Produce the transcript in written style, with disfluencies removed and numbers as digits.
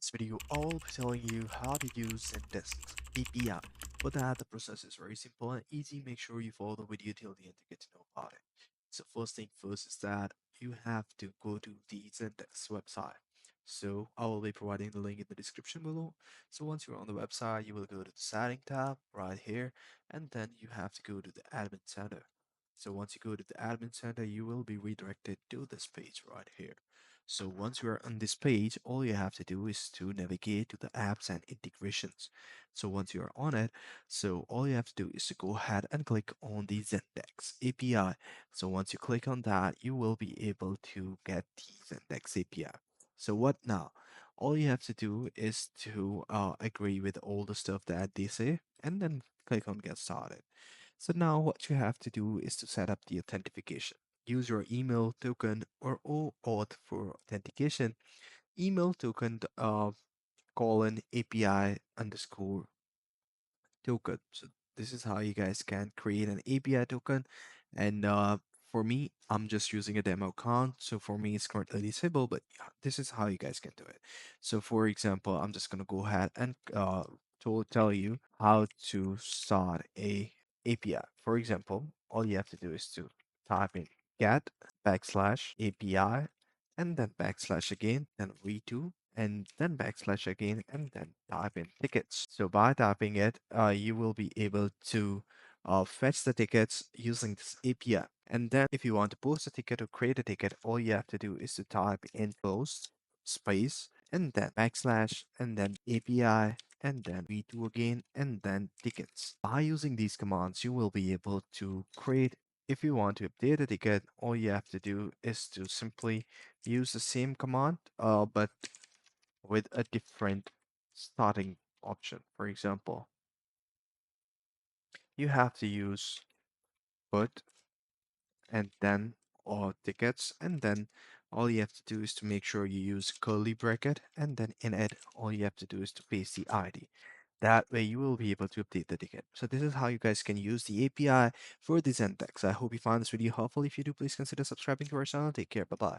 This video, I'll be telling you how to use Zendesk API. For that, the process is very simple and easy. Make sure you follow the video till the end to get to know about it. So first thing first is that you have to go to the Zendesk website. So I will be providing the link in the description below. So once you're on the website, you will go to the setting tab right here, and then you have to go to the admin center. So once you go to the admin center, you will be redirected to this page right here. So once you are on this page, all you have to do is to navigate to the apps and integrations. So once you are on it, so all you have to do is to go ahead and click on the Zendesk API. So once you click on that, you will be able to get the Zendesk API. So what now? All you have to do is to agree with all the stuff that they say and then click on get started. So now what you have to do is to set up the authentication. Use your email token or OAuth for authentication. Email token colon API underscore token. So this is how you guys can create an API token. And for me, I'm just using a demo account. So for me, it's currently disabled, but yeah, this is how you guys can do it. So for example, I'm just gonna go ahead and to tell you how to start a API. For example, all you have to do is to type in get backslash API and then backslash again, then v2 and then backslash again and then type in tickets. So by typing it, you will be able to fetch the tickets using this API. And then if you want to post a ticket or create a ticket, all you have to do is to type in post space and then backslash and then API and then v2 again and then tickets. By using these commands, you will be able to create. If you want to update a ticket, all you have to do is to simply use the same command, but with a different starting option. For example, you have to use put and then or tickets, and then all you have to do is to make sure you use curly bracket, and then in it, all you have to do is to paste the ID. That way you will be able to update the ticket. So this is how you guys can use the API for the Zendesk. I hope you found this video helpful. If you do, please consider subscribing to our channel. Take care. Bye-bye.